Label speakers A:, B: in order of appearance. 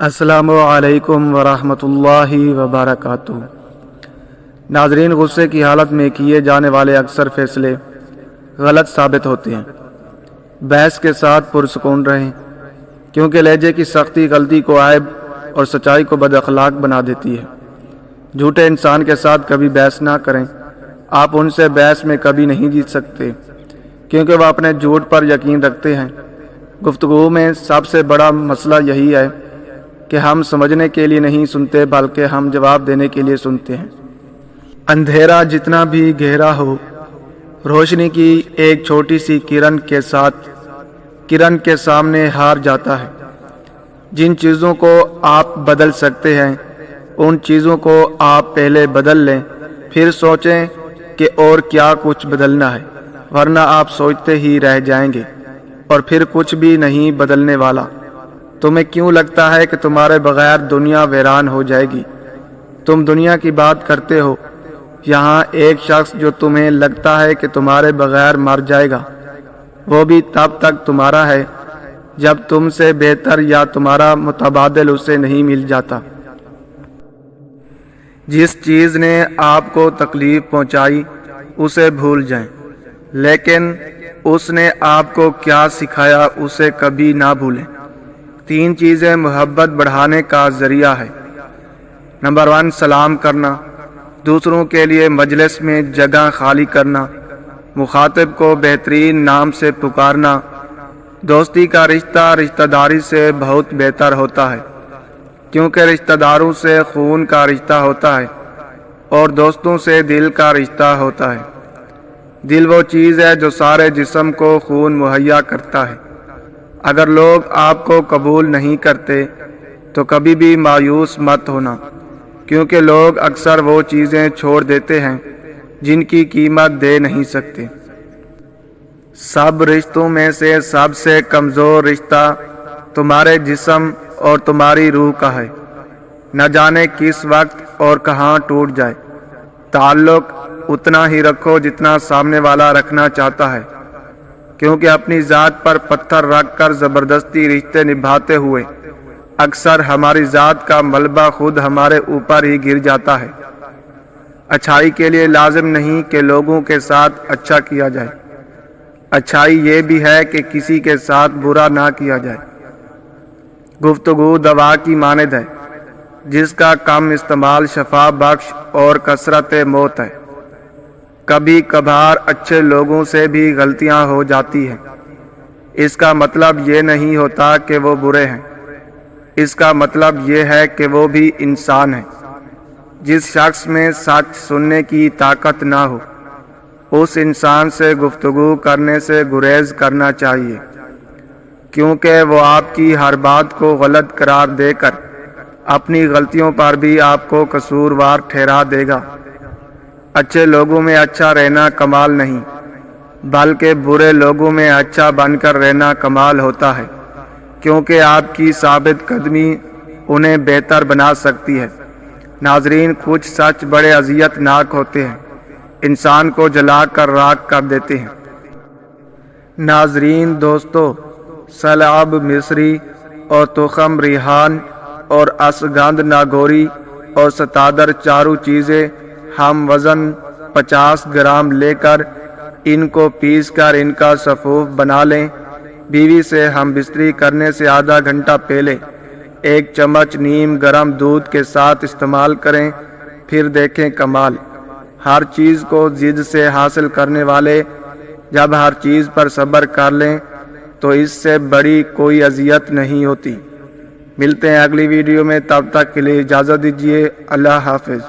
A: السلام علیکم ورحمۃ اللہ وبرکاتہ۔ ناظرین، غصے کی حالت میں کیے جانے والے اکثر فیصلے غلط ثابت ہوتے ہیں۔ بحث کے ساتھ پرسکون رہیں، کیونکہ لہجے کی سختی غلطی کو عیب اور سچائی کو بد اخلاق بنا دیتی ہے۔ جھوٹے انسان کے ساتھ کبھی بحث نہ کریں، آپ ان سے بحث میں کبھی نہیں جیت سکتے، کیونکہ وہ اپنے جھوٹ پر یقین رکھتے ہیں۔ گفتگو میں سب سے بڑا مسئلہ یہی ہے کہ ہم سمجھنے کے لیے نہیں سنتے، بلکہ ہم جواب دینے کے لیے سنتے ہیں۔ اندھیرا جتنا بھی گہرا ہو، روشنی کی ایک چھوٹی سی کرن کے سامنے ہار جاتا ہے۔ جن چیزوں کو آپ بدل سکتے ہیں، ان چیزوں کو آپ پہلے بدل لیں، پھر سوچیں کہ اور کیا کچھ بدلنا ہے، ورنہ آپ سوچتے ہی رہ جائیں گے اور پھر کچھ بھی نہیں بدلنے والا۔ تمہیں کیوں لگتا ہے کہ تمہارے بغیر دنیا ویران ہو جائے گی؟ تم دنیا کی بات کرتے ہو، یہاں ایک شخص جو تمہیں لگتا ہے کہ تمہارے بغیر مر جائے گا، وہ بھی تب تک تمہارا ہے جب تم سے بہتر یا تمہارا متبادل اسے نہیں مل جاتا۔ جس چیز نے آپ کو تکلیف پہنچائی اسے بھول جائیں، لیکن اس نے آپ کو کیا سکھایا اسے کبھی نہ بھولیں۔ 3 چیزیں محبت بڑھانے کا ذریعہ ہے۔ نمبر 1، سلام کرنا، دوسروں کے لیے مجلس میں جگہ خالی کرنا، مخاطب کو بہترین نام سے پکارنا۔ دوستی کا رشتہ داری سے بہت بہتر ہوتا ہے، کیونکہ رشتہ داروں سے خون کا رشتہ ہوتا ہے اور دوستوں سے دل کا رشتہ ہوتا ہے۔ دل وہ چیز ہے جو سارے جسم کو خون مہیا کرتا ہے۔ اگر لوگ آپ کو قبول نہیں کرتے تو کبھی بھی مایوس مت ہونا، کیونکہ لوگ اکثر وہ چیزیں چھوڑ دیتے ہیں جن کی قیمت دے نہیں سکتے۔ سب رشتوں میں سے سب سے کمزور رشتہ تمہارے جسم اور تمہاری روح کا ہے۔ نہ جانے کس وقت اور کہاں ٹوٹ جائے۔ تعلق اتنا ہی رکھو جتنا سامنے والا رکھنا چاہتا ہے، کیونکہ اپنی ذات پر پتھر رکھ کر زبردستی رشتے نبھاتے ہوئے اکثر ہماری ذات کا ملبہ خود ہمارے اوپر ہی گر جاتا ہے۔ اچھائی کے لیے لازم نہیں کہ لوگوں کے ساتھ اچھا کیا جائے، اچھائی یہ بھی ہے کہ کسی کے ساتھ برا نہ کیا جائے۔ گفتگو دوا کی مانند ہے، جس کا کم استعمال شفا بخش اور کثرت موت ہے۔ کبھی کبھار اچھے لوگوں سے بھی غلطیاں ہو جاتی ہیں۔ اس کا مطلب یہ نہیں ہوتا کہ وہ برے ہیں، اس کا مطلب یہ ہے کہ وہ بھی انسان ہیں۔ جس شخص میں سچ سننے کی طاقت نہ ہو، اس انسان سے گفتگو کرنے سے گریز کرنا چاہیے، کیونکہ وہ آپ کی ہر بات کو غلط قرار دے کر اپنی غلطیوں پر بھی آپ کو قصوروار ٹھہرا دے گا۔ اچھے لوگوں میں اچھا رہنا کمال نہیں، بلکہ برے لوگوں میں اچھا بن کر رہنا کمال ہوتا ہے، کیونکہ آپ کی ثابت قدمی انہیں بہتر بنا سکتی ہے۔ ناظرین، کچھ سچ بڑے اذیت ناک ہوتے ہیں، انسان کو جلا کر راکھ کر دیتے ہیں۔ ناظرین دوستو، سلاب مصری اور تخم ریحان اور اسگندھ ناگوری اور ستادر چاروں چیزیں ہم وزن 50 گرام لے کر ان کو پیس کر ان کا سفوف بنا لیں۔ بیوی سے ہم بستری کرنے سے آدھا گھنٹہ پہلے 1 چمچ نیم گرم دودھ کے ساتھ استعمال کریں، پھر دیکھیں کمال۔ ہر چیز کو ضد سے حاصل کرنے والے جب ہر چیز پر صبر کر لیں تو اس سے بڑی کوئی اذیت نہیں ہوتی۔ ملتے ہیں اگلی ویڈیو میں، تب تک کے لیے اجازت دیجیے۔ اللہ حافظ۔